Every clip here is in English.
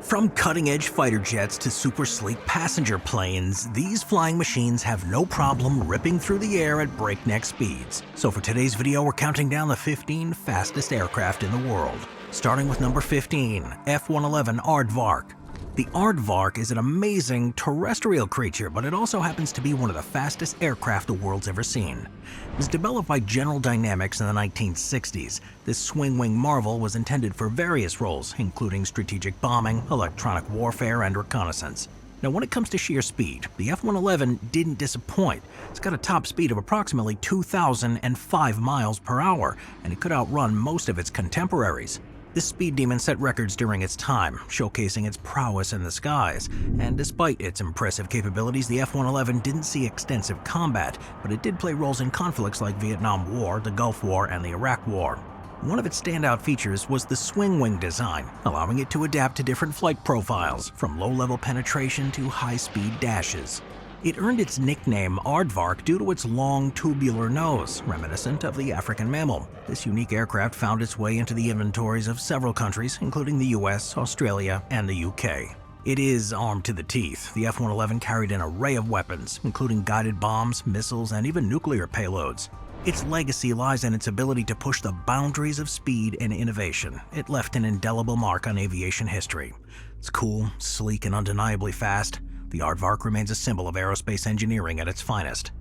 From cutting-edge fighter jets to super sleek passenger planes, these flying machines have no problem ripping through the air at breakneck speeds. So for today's video, we're counting down the 15 fastest aircraft in the world. Starting with number 15, F-111 Aardvark. The Aardvark is an amazing terrestrial creature, but it also happens to be one of the fastest aircraft the world's ever seen. It was developed by General Dynamics in the 1960s. This swing-wing marvel was intended for various roles, including strategic bombing, electronic warfare, and reconnaissance. Now, when it comes to sheer speed, the F-111 didn't disappoint. It's got a top speed of approximately 2,005 miles per hour, and it could outrun most of its contemporaries. This speed demon set records during its time, showcasing its prowess in the skies. And despite its impressive capabilities, the F-111 didn't see extensive combat, but it did play roles in conflicts like Vietnam War, the Gulf War, and the Iraq War. One of its standout features was the swing-wing design, allowing it to adapt to different flight profiles, from low-level penetration to high-speed dashes. It earned its nickname Aardvark due to its long, tubular nose, reminiscent of the African mammal. This unique aircraft found its way into the inventories of several countries, including the US, Australia, and the UK. It is armed to the teeth. The F-111 carried an array of weapons, including guided bombs, missiles, and even nuclear payloads. Its legacy lies in its ability to push the boundaries of speed and innovation. It left an indelible mark on aviation history. It's cool, sleek, and undeniably fast. The Aardvark remains a symbol of aerospace engineering at its finest.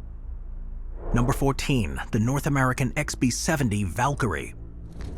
Number 14, the North American XP70 Valkyrie.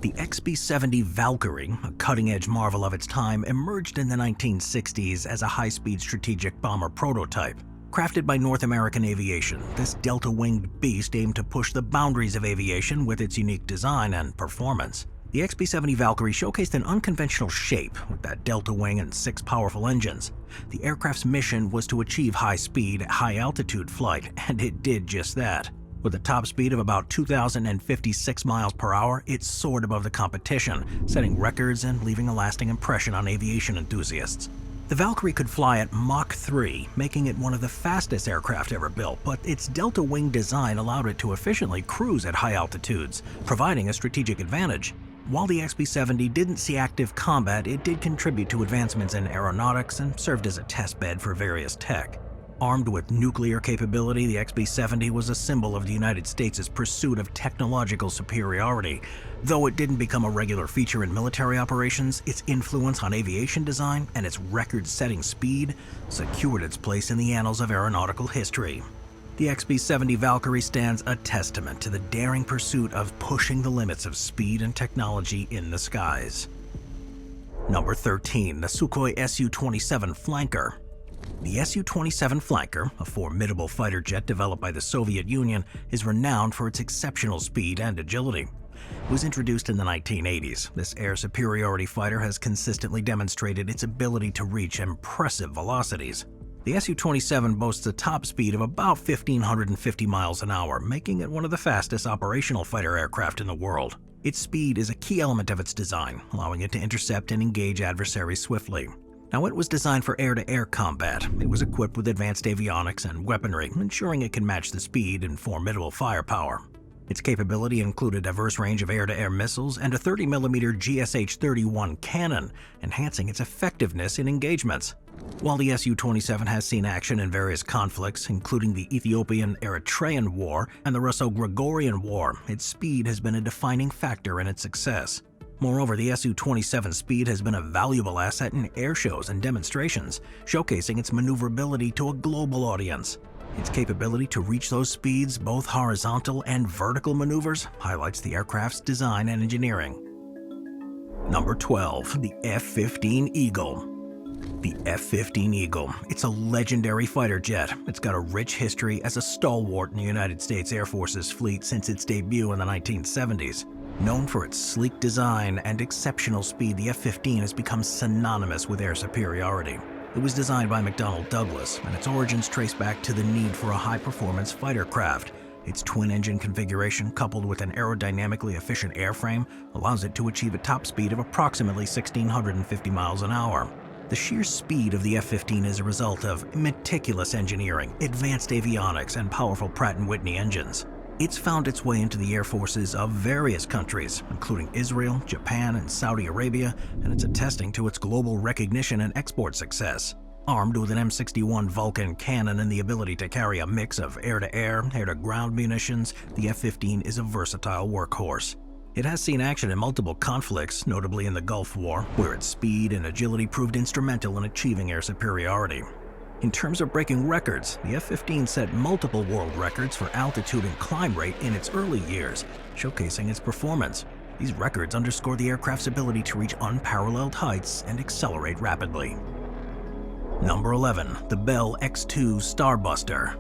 The XP70 Valkyrie, a cutting-edge marvel of its time, emerged in the 1960s as a high-speed strategic bomber prototype. Crafted by North American Aviation, this delta-winged beast aimed to push the boundaries of aviation with its unique design and performance. The XP70 Valkyrie showcased an unconventional shape with that delta wing and 6 powerful engines. The aircraft's mission was to achieve high-speed, high-altitude flight, and it did just that. With a top speed of about 2,056 miles per hour, it soared above the competition, setting records and leaving a lasting impression on aviation enthusiasts. The Valkyrie could fly at Mach 3, making it one of the fastest aircraft ever built, but its delta wing design allowed it to efficiently cruise at high altitudes, providing a strategic advantage. While the XP70 didn't see active combat, it did contribute to advancements in aeronautics and served as a testbed for various tech. Armed with nuclear capability, the XP70 was a symbol of the United States' pursuit of technological superiority. Though it didn't become a regular feature in military operations, its influence on aviation design and its record-setting speed secured its place in the annals of aeronautical history. The XP70 Valkyrie stands a testament to the daring pursuit of pushing the limits of speed and technology in the skies. Number 13, the Sukhoi Su27 Flanker. The Su27 Flanker, a formidable fighter jet developed by the Soviet Union, is renowned for its exceptional speed and agility. It was introduced in the 1980s. This air superiority fighter has consistently demonstrated its ability to reach impressive velocities. The Su-27 boasts a top speed of about 1,550 miles an hour, making it one of the fastest operational fighter aircraft in the world. Its speed is a key element of its design, allowing it to intercept and engage adversaries swiftly. Now, it was designed for air-to-air combat. It was equipped with advanced avionics and weaponry, ensuring it can match the speed and formidable firepower. Its capability included a diverse range of air-to-air missiles and a 30mm GSH-31 cannon, enhancing its effectiveness in engagements. While the Su-27 has seen action in various conflicts, including the Ethiopian-Eritrean War and the Russo-Gregorian War, its speed has been a defining factor in its success. Moreover, the Su-27 speed has been a valuable asset in air shows and demonstrations, showcasing its maneuverability to a global audience. Its capability to reach those speeds, both horizontal and vertical maneuvers, highlights the aircraft's design and engineering. Number 12, the F15 Eagle. The F15 Eagle. It's a legendary fighter jet. It's got a rich history as a stalwart in the United States Air Force's fleet since its debut in the 1970s. Known for its sleek design and exceptional speed, the F-15 has become synonymous with air superiority. It was designed by McDonnell Douglas, and its origins trace back to the need for a high-performance fighter craft. Its twin-engine configuration, coupled with an aerodynamically efficient airframe, allows it to achieve a top speed of approximately 1,650 miles an hour. The sheer speed of the F-15 is a result of meticulous engineering, advanced avionics, and powerful Pratt & Whitney engines. It's found its way into the air forces of various countries, including Israel, Japan, and Saudi Arabia, and it's attesting to its global recognition and export success. Armed with an M61 Vulcan cannon and the ability to carry a mix of air-to-air, air-to-ground munitions, the F-15 is a versatile workhorse. It has seen action in multiple conflicts, notably in the Gulf War, where its speed and agility proved instrumental in achieving air superiority. In terms of breaking records, the F-15 set multiple world records for altitude and climb rate in its early years, showcasing its performance. These records underscore the aircraft's ability to reach unparalleled heights and accelerate rapidly. Number 11. The Bell X2 Starbuster.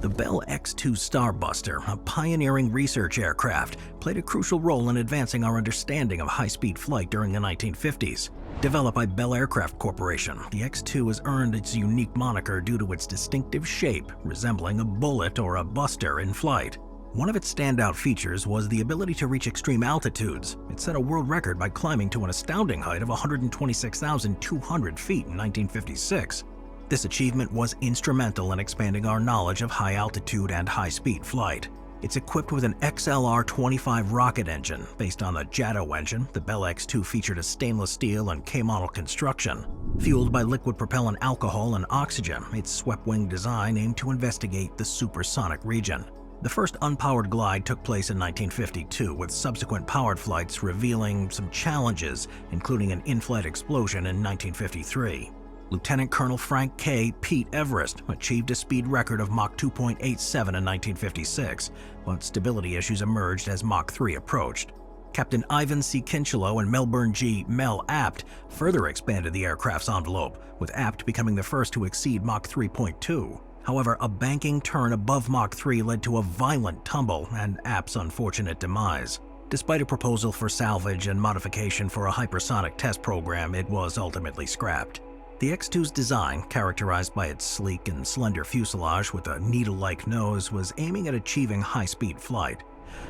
The Bell X2 Starbuster, a pioneering research aircraft, played a crucial role in advancing our understanding of high-speed flight during the 1950s. Developed by Bell Aircraft Corporation, the X2 has earned its unique moniker due to its distinctive shape, resembling a bullet or a buster in flight. One of its standout features was the ability to reach extreme altitudes. It set a world record by climbing to an astounding height of 126,200 feet in 1956. This achievement was instrumental in expanding our knowledge of high-altitude and high-speed flight. It's equipped with an XLR-25 rocket engine. Based on the JATO engine, the Bell X2 featured a stainless steel and K-model construction. Fueled by liquid propellant alcohol and oxygen, its swept-wing design aimed to investigate the supersonic region. The first unpowered glide took place in 1952, with subsequent powered flights revealing some challenges, including an in-flight explosion in 1953. Lieutenant Colonel Frank K. Pete Everest achieved a speed record of Mach 2.87 in 1956, but stability issues emerged as Mach 3 approached. Captain Ivan C. Kinchelow and Melbourne G. Mel Apt further expanded the aircraft's envelope, with Apt becoming the first to exceed Mach 3.2. However, a banking turn above Mach 3 led to a violent tumble and Apt's unfortunate demise. Despite a proposal for salvage and modification for a hypersonic test program, it was ultimately scrapped. The X2's design, characterized by its sleek and slender fuselage with a needle-like nose, was aiming at achieving high-speed flight.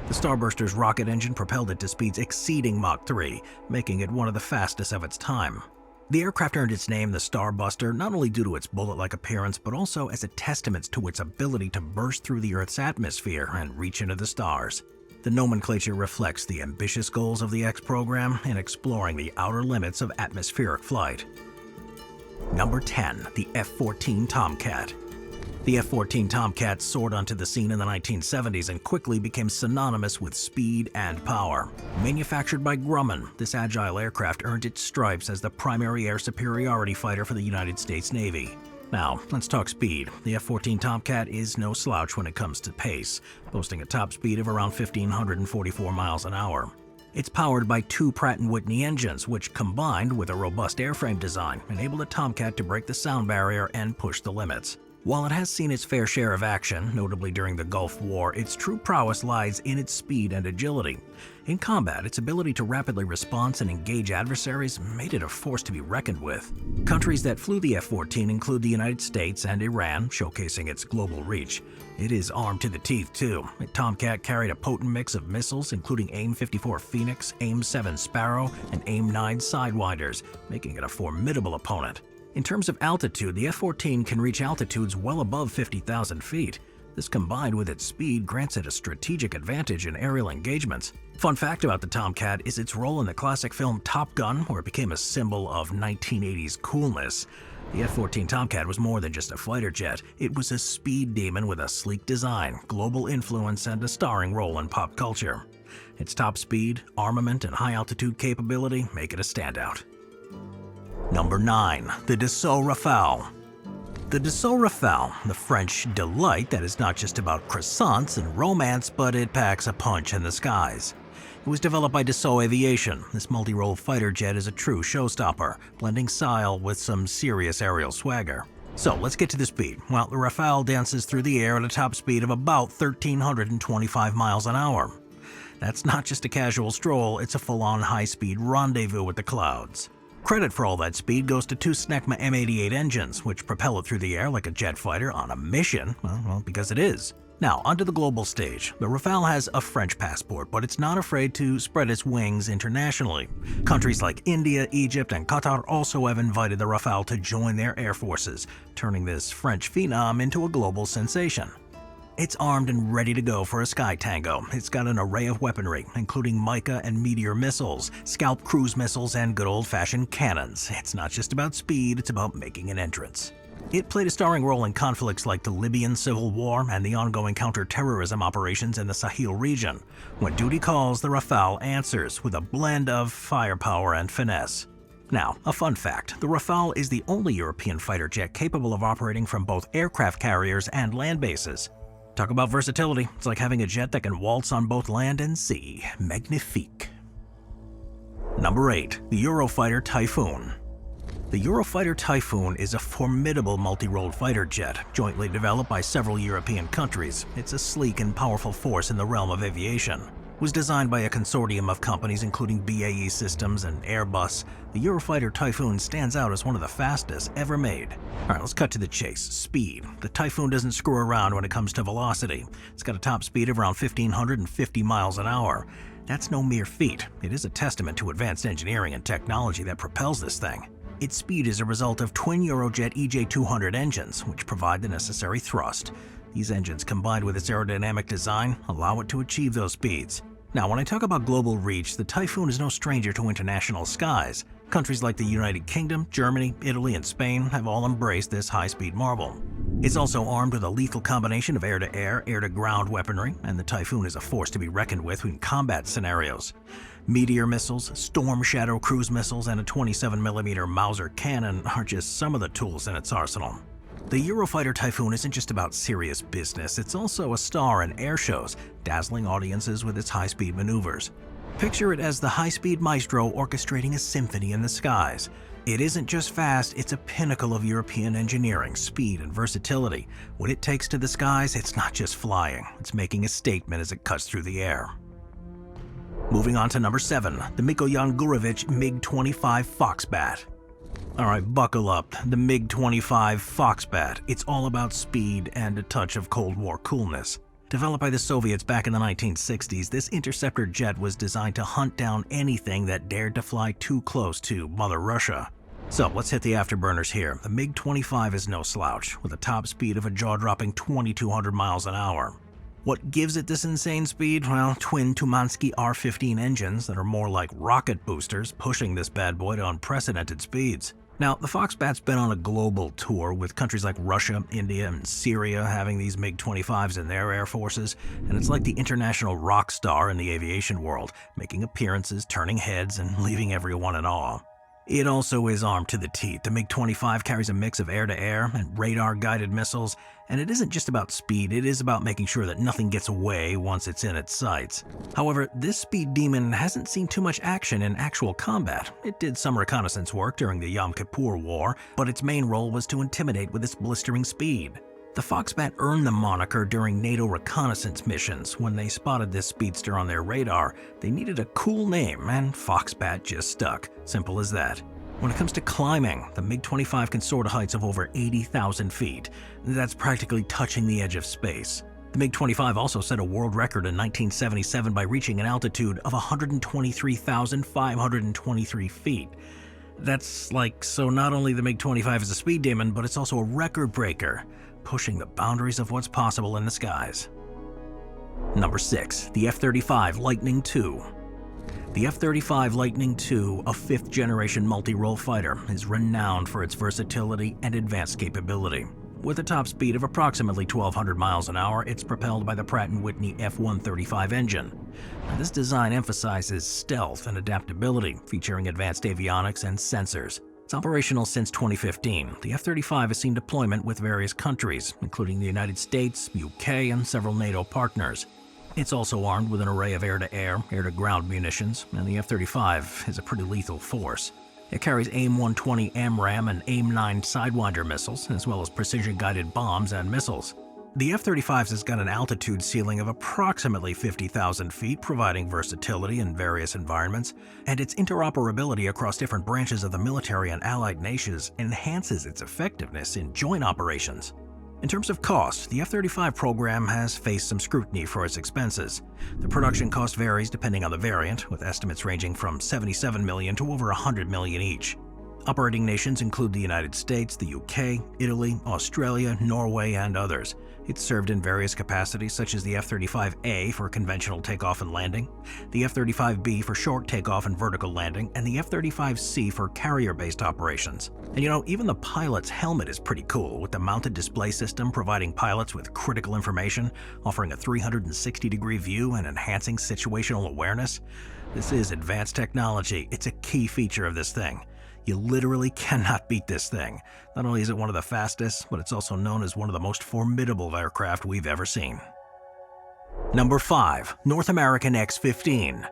The Starburster's rocket engine propelled it to speeds exceeding Mach 3, making it one of the fastest of its time. The aircraft earned its name the Starbuster not only due to its bullet-like appearance, but also as a testament to its ability to burst through the Earth's atmosphere and reach into the stars. The nomenclature reflects the ambitious goals of the X program in exploring the outer limits of atmospheric flight. Number 10. The F14 Tomcat. The F-14 Tomcat soared onto the scene in the 1970s and quickly became synonymous with speed and power. Manufactured by Grumman, this agile aircraft earned its stripes as the primary air superiority fighter for the United States Navy. Now, let's talk speed. The F-14 Tomcat is no slouch when it comes to pace, boasting a top speed of around 1,544 miles an hour. It's powered by two Pratt & Whitney engines, which combined with a robust airframe design, enable the Tomcat to break the sound barrier and push the limits. While it has seen its fair share of action, notably during the Gulf War, its true prowess lies in its speed and agility. In combat, its ability to rapidly respond and engage adversaries made it a force to be reckoned with. Countries that flew the F-14 include the United States and Iran, showcasing its global reach. It is armed to the teeth, too. The Tomcat carried a potent mix of missiles, including AIM-54 Phoenix, AIM-7 Sparrow, and AIM-9 Sidewinders, making it a formidable opponent. In terms of altitude, the F-14 can reach altitudes well above 50,000 feet. This combined with its speed grants it a strategic advantage in aerial engagements. Fun fact about the Tomcat is its role in the classic film Top Gun, where it became a symbol of 1980s coolness. The F-14 Tomcat was more than just a fighter jet. It was a speed demon with a sleek design, global influence, and a starring role in pop culture. Its top speed, armament, and high-altitude capability make it a standout. Number 9. The Dassault Rafale. The Dassault Rafale, the French delight that is not just about croissants and romance, but it packs a punch in the skies. It was developed by Dassault Aviation. This multi-role fighter jet is a true showstopper, blending style with some serious aerial swagger. So let's get to the speed. Well, the Rafale dances through the air at a top speed of about 1,325 miles an hour. That's not just a casual stroll, it's a full-on high-speed rendezvous with the clouds. Credit for all that speed goes to two Snecma M88 engines, which propel it through the air like a jet fighter on a mission, well, because it is. Now, onto the global stage. The Rafale has a French passport, but it's not afraid to spread its wings internationally. Countries like India, Egypt, and Qatar also have invited the Rafale to join their air forces, turning this French phenom into a global sensation. It's armed and ready to go for a sky tango. It's got an array of weaponry, including Mica and Meteor missiles, Scalp cruise missiles, and good old-fashioned cannons. It's not just about speed, it's about making an entrance. It played a starring role in conflicts like the Libyan Civil War and the ongoing counter-terrorism operations in the Sahel region. When duty calls, the Rafale answers with a blend of firepower and finesse. Now, a fun fact, the Rafale is the only European fighter jet capable of operating from both aircraft carriers and land bases. Talk about versatility, it's like having a jet that can waltz on both land and sea. Magnifique. Number 8. The Eurofighter Typhoon. The Eurofighter Typhoon is a formidable multi-role fighter jet, jointly developed by several European countries. It's a sleek and powerful force in the realm of aviation. It was designed by a consortium of companies including BAE Systems and Airbus. The Eurofighter Typhoon stands out as one of the fastest ever made. Alright, let's cut to the chase. Speed. The Typhoon doesn't screw around when it comes to velocity. It's got a top speed of around 1,550 miles an hour. That's no mere feat. It is a testament to advanced engineering and technology that propels this thing. Its speed is a result of twin Eurojet EJ200 engines, which provide the necessary thrust. These engines, combined with its aerodynamic design, allow it to achieve those speeds. Now, when I talk about global reach, the Typhoon is no stranger to international skies. Countries like the United Kingdom, Germany, Italy, and Spain have all embraced this high-speed marvel. It's also armed with a lethal combination of air-to-air, air-to-ground weaponry, and the Typhoon is a force to be reckoned with in combat scenarios. Meteor missiles, Storm Shadow cruise missiles, and a 27mm Mauser cannon are just some of the tools in its arsenal. The Eurofighter Typhoon isn't just about serious business, it's also a star in air shows, dazzling audiences with its high-speed maneuvers. Picture it as the high-speed maestro orchestrating a symphony in the skies. It isn't just fast, it's a pinnacle of European engineering, speed, and versatility. When it takes to the skies, it's not just flying, it's making a statement as it cuts through the air. Moving on to number 7, the Mikoyan Gurevich MiG-25 Foxbat. Alright, buckle up. The MiG-25 Foxbat. It's all about speed and a touch of Cold War coolness. Developed by the Soviets back in the 1960s, this interceptor jet was designed to hunt down anything that dared to fly too close to Mother Russia. So let's hit the afterburners here. The MiG-25 is no slouch, with a top speed of a jaw-dropping 2,200 miles an hour. What gives it this insane speed? Well, twin Tumansky R-15 engines that are more like rocket boosters, pushing this bad boy to unprecedented speeds. Now, the Foxbat's been on a global tour, with countries like Russia, India, and Syria having these MiG-25s in their air forces, and it's like the international rock star in the aviation world, making appearances, turning heads, and leaving everyone in awe. It also is armed to the teeth. The MiG-25 carries a mix of air-to-air and radar-guided missiles, and it isn't just about speed, it is about making sure that nothing gets away once it's in its sights. However, this speed demon hasn't seen too much action in actual combat. It did some reconnaissance work during the Yom Kippur War, but its main role was to intimidate with its blistering speed. The Foxbat earned the moniker during NATO reconnaissance missions. When they spotted this speedster on their radar, they needed a cool name, and Foxbat just stuck. Simple as that. When it comes to climbing, the MiG-25 can soar to heights of over 80,000 feet. That's practically touching the edge of space. The MiG-25 also set a world record in 1977 by reaching an altitude of 123,523 feet. That's like, so not only the MiG-25 is a speed demon, but it's also a record breaker, pushing the boundaries of what's possible in the skies. Number 6. The F35 Lightning II. The F35 Lightning II, a 5th-generation multi-role fighter, is renowned for its versatility and advanced capability. With a top speed of approximately 1,200 miles an hour, it's propelled by the Pratt & Whitney F135 engine. Now, this design emphasizes stealth and adaptability, featuring advanced avionics and sensors. It's operational since 2015. The F-35 has seen deployment with various countries, including the United States, UK, and several NATO partners. It's also armed with an array of air-to-air, air-to-ground munitions, and the F-35 is a pretty lethal force. It carries AIM-120 AMRAAM and AIM-9 Sidewinder missiles, as well as precision-guided bombs and missiles. The F-35 has got an altitude ceiling of approximately 50,000 feet, providing versatility in various environments, and its interoperability across different branches of the military and allied nations enhances its effectiveness in joint operations. In terms of cost, the F-35 program has faced some scrutiny for its expenses. The production cost varies depending on the variant, with estimates ranging from $77 million to over $100 million each. Operating nations include the United States, the UK, Italy, Australia, Norway, and others. It served in various capacities such as the F-35A for conventional takeoff and landing, the F-35B for short takeoff and vertical landing, and the F-35C for carrier-based operations. And even the pilot's helmet is pretty cool, with the mounted display system providing pilots with critical information, offering a 360-degree view and enhancing situational awareness. This is advanced technology. It's a key feature of this thing. You literally cannot beat this thing. Not only is it one of the fastest, but it's also known as one of the most formidable aircraft we've ever seen. Number 5. North American X15.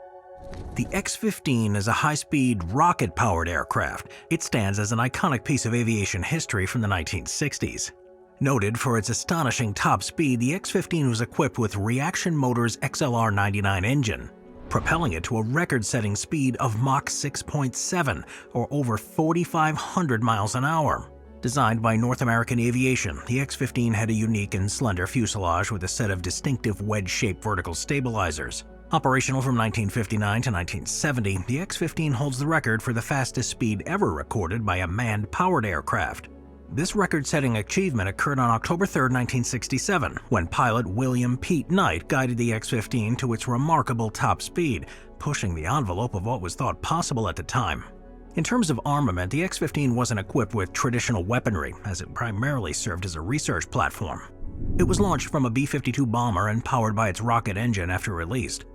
The X15 is a high-speed, rocket-powered aircraft. It stands as an iconic piece of aviation history from the 1960s. Noted for its astonishing top speed, the X15 was equipped with Reaction Motors XLR-99 engine, propelling it to a record-setting speed of Mach 6.7, or over 4,500 miles an hour. Designed by North American Aviation, the X-15 had a unique and slender fuselage with a set of distinctive wedge-shaped vertical stabilizers. Operational from 1959 to 1970, the X-15 holds the record for the fastest speed ever recorded by a manned-powered aircraft. This record-setting achievement occurred on October 3, 1967, when pilot William Pete Knight guided the X-15 to its remarkable top speed, pushing the envelope of what was thought possible at the time. In terms of armament, the X-15 wasn't equipped with traditional weaponry, as it primarily served as a research platform. It was launched from a B-52 bomber and powered by its rocket engine after released.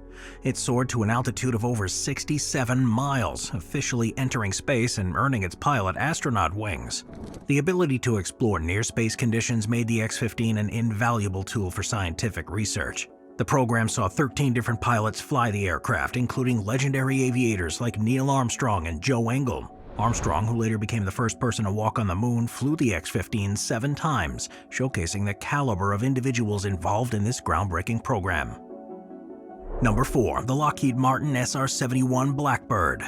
It soared to an altitude of over 67 miles, officially entering space and earning its pilot astronaut wings. The ability to explore near-space conditions made the X-15 an invaluable tool for scientific research. The program saw 13 different pilots fly the aircraft, including legendary aviators like Neil Armstrong and Joe Engle. Armstrong, who later became the first person to walk on the moon, flew the X-15 7 times, showcasing the caliber of individuals involved in this groundbreaking program. Number 4. The Lockheed Martin SR-71 Blackbird.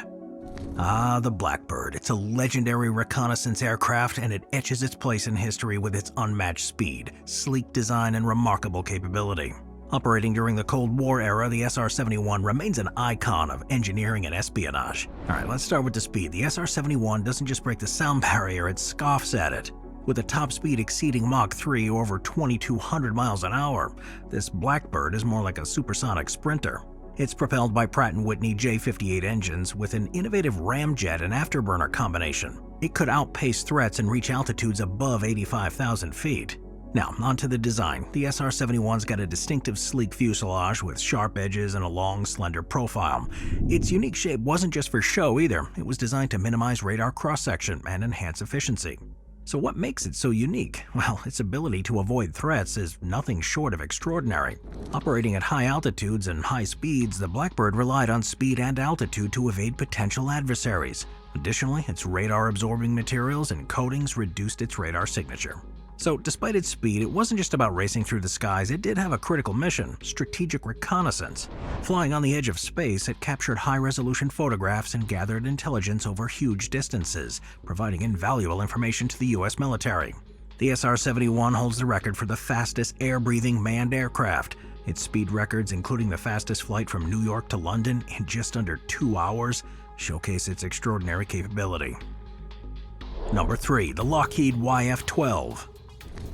The Blackbird. It's a legendary reconnaissance aircraft, and it etches its place in history with its unmatched speed, sleek design, and remarkable capability. Operating during the Cold War era, the SR-71 remains an icon of engineering and espionage. Alright, let's start with the speed. The SR-71 doesn't just break the sound barrier, it scoffs at it. With a top speed exceeding Mach 3 or over 2,200 miles an hour, this Blackbird is more like a supersonic sprinter. It's propelled by Pratt & Whitney J58 engines with an innovative ramjet and afterburner combination. It could outpace threats and reach altitudes above 85,000 feet. Now, onto the design. The SR-71's got a distinctive sleek fuselage with sharp edges and a long, slender profile. Its unique shape wasn't just for show either. It was designed to minimize radar cross-section and enhance efficiency. So what makes it so unique? Well, its ability to avoid threats is nothing short of extraordinary. Operating at high altitudes and high speeds, the Blackbird relied on speed and altitude to evade potential adversaries. Additionally, its radar-absorbing materials and coatings reduced its radar signature. So, despite its speed, it wasn't just about racing through the skies, it did have a critical mission: strategic reconnaissance. Flying on the edge of space, it captured high-resolution photographs and gathered intelligence over huge distances, providing invaluable information to the U.S. military. The SR-71 holds the record for the fastest air-breathing manned aircraft. Its speed records, including the fastest flight from New York to London in just under 2 hours, showcase its extraordinary capability. Number 3. The Lockheed YF12.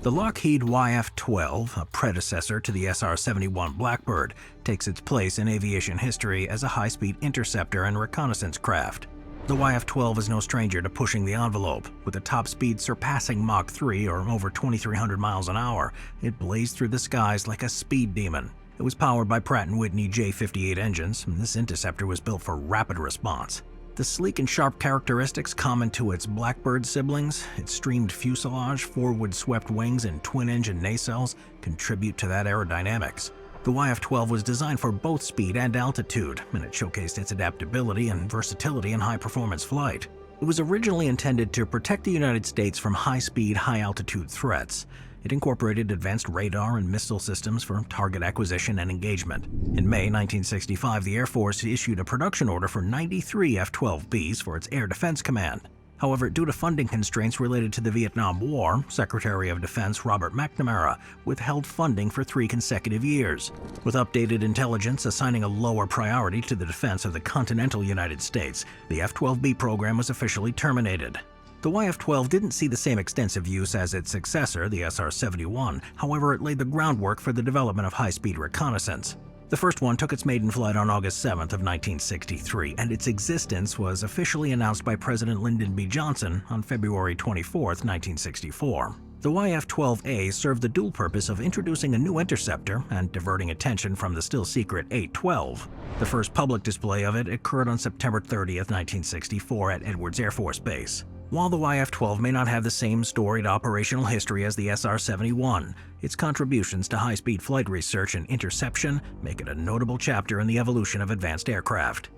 The Lockheed YF12, a predecessor to the SR-71 Blackbird, takes its place in aviation history as a high-speed interceptor and reconnaissance craft. The YF-12 is no stranger to pushing the envelope. With a top speed surpassing Mach 3 or over 2,300 miles an hour, it blazed through the skies like a speed demon. It was powered by Pratt & Whitney J58 engines, and this interceptor was built for rapid response. The sleek and sharp characteristics common to its Blackbird siblings, its streamed fuselage, forward-swept wings, and twin-engine nacelles contribute to that aerodynamics. The YF-12 was designed for both speed and altitude, and it showcased its adaptability and versatility in high-performance flight. It was originally intended to protect the United States from high-speed, high-altitude threats. It incorporated advanced radar and missile systems for target acquisition and engagement. In May 1965, the Air Force issued a production order for 93 F-12Bs for its Air Defense Command. However, due to funding constraints related to the Vietnam War, Secretary of Defense Robert McNamara withheld funding for 3 consecutive years, with updated intelligence assigning a lower priority to the defense of the continental United States. The F-12B program was officially terminated. The YF-12 didn't see the same extensive use as its successor, the SR-71, however it laid the groundwork for the development of high-speed reconnaissance. The first one took its maiden flight on August 7th of 1963, and its existence was officially announced by President Lyndon B. Johnson on February 24th, 1964. The YF-12A served the dual purpose of introducing a new interceptor and diverting attention from the still-secret 8-12. The first public display of it occurred on September 30th, 1964 at Edwards Air Force Base. While the YF-12 may not have the same storied operational history as the SR-71, its contributions to high-speed flight research and interception make it a notable chapter in the evolution of advanced aircraft.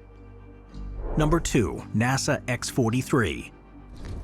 Number 2. NASA X-43.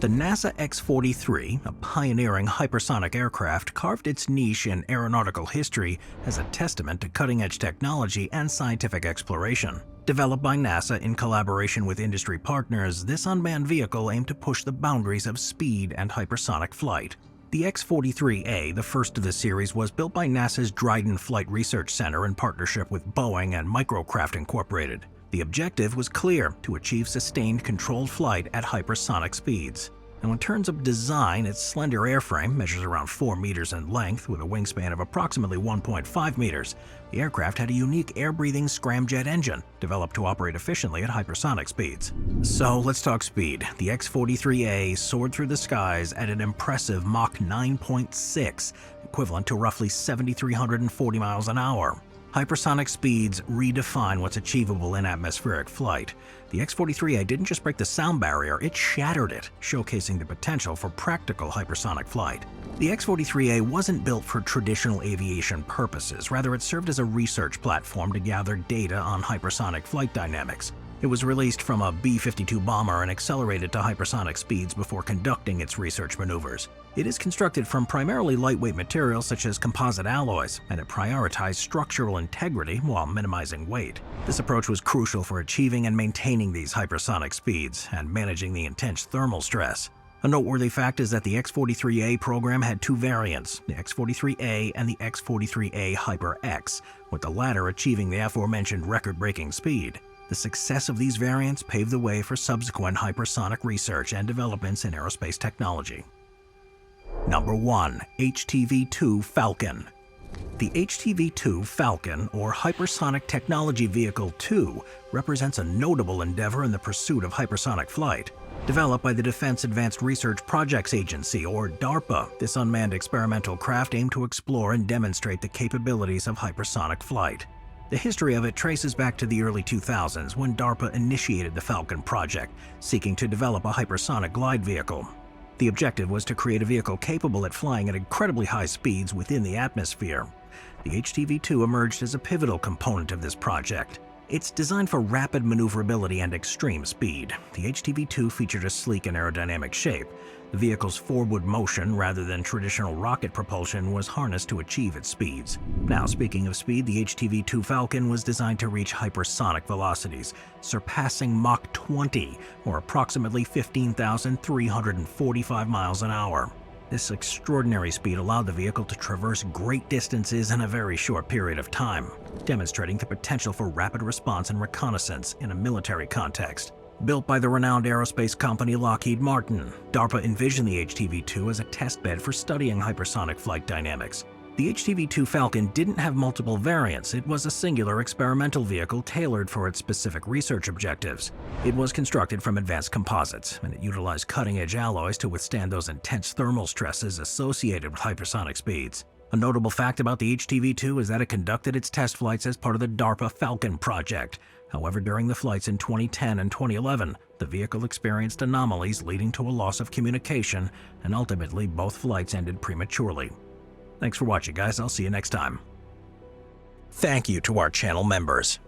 The NASA X-43, a pioneering hypersonic aircraft, carved its niche in aeronautical history as a testament to cutting-edge technology and scientific exploration. Developed by NASA in collaboration with industry partners, this unmanned vehicle aimed to push the boundaries of speed and hypersonic flight. The X-43A, the first of the series, was built by NASA's Dryden Flight Research Center in partnership with Boeing and Microcraft Incorporated. The objective was clear: to achieve sustained controlled flight at hypersonic speeds. Now, in terms of design, its slender airframe measures around 4 meters in length with a wingspan of approximately 1.5 meters. The aircraft had a unique air-breathing scramjet engine, developed to operate efficiently at hypersonic speeds. So let's talk speed. The X-43A soared through the skies at an impressive Mach 9.6, equivalent to roughly 7,340 miles an hour. Hypersonic speeds redefine what's achievable in atmospheric flight. The X-43A didn't just break the sound barrier, it shattered it, showcasing the potential for practical hypersonic flight. The X-43A wasn't built for traditional aviation purposes, rather it served as a research platform to gather data on hypersonic flight dynamics. It was released from a B-52 bomber and accelerated to hypersonic speeds before conducting its research maneuvers. It is constructed from primarily lightweight materials such as composite alloys, and it prioritized structural integrity while minimizing weight. This approach was crucial for achieving and maintaining these hypersonic speeds and managing the intense thermal stress. A noteworthy fact is that the X-43A program had 2 variants, the X-43A and the X-43A Hyper X, with the latter achieving the aforementioned record-breaking speed. The success of these variants paved the way for subsequent hypersonic research and developments in aerospace technology. Number 1. HTV2 Falcon. The HTV2 Falcon, or Hypersonic Technology Vehicle 2, represents a notable endeavor in the pursuit of hypersonic flight. Developed by the Defense Advanced Research Projects Agency, or DARPA, this unmanned experimental craft aimed to explore and demonstrate the capabilities of hypersonic flight. The history of it traces back to the early 2000s when DARPA initiated the Falcon project, seeking to develop a hypersonic glide vehicle. The objective was to create a vehicle capable at flying at incredibly high speeds within the atmosphere. The HTV2 emerged as a pivotal component of this project. It's designed for rapid maneuverability and extreme speed. The HTV2 featured a sleek and aerodynamic shape. The vehicle's forward motion, rather than traditional rocket propulsion, was harnessed to achieve its speeds. Now, speaking of speed, the HTV2 Falcon was designed to reach hypersonic velocities, surpassing Mach 20, or approximately 15,345 miles an hour. This extraordinary speed allowed the vehicle to traverse great distances in a very short period of time, demonstrating the potential for rapid response and reconnaissance in a military context. Built by the renowned aerospace company Lockheed Martin, DARPA envisioned the HTV2 as a testbed for studying hypersonic flight dynamics. The HTV2 Falcon didn't have multiple variants. It was a singular experimental vehicle tailored for its specific research objectives. It was constructed from advanced composites, and it utilized cutting-edge alloys to withstand those intense thermal stresses associated with hypersonic speeds. A notable fact about the HTV2 is that it conducted its test flights as part of the DARPA Falcon project. However, during the flights in 2010 and 2011, the vehicle experienced anomalies leading to a loss of communication, and ultimately both flights ended prematurely. Thanks for watching, guys. I'll see you next time. Thank you to our channel members.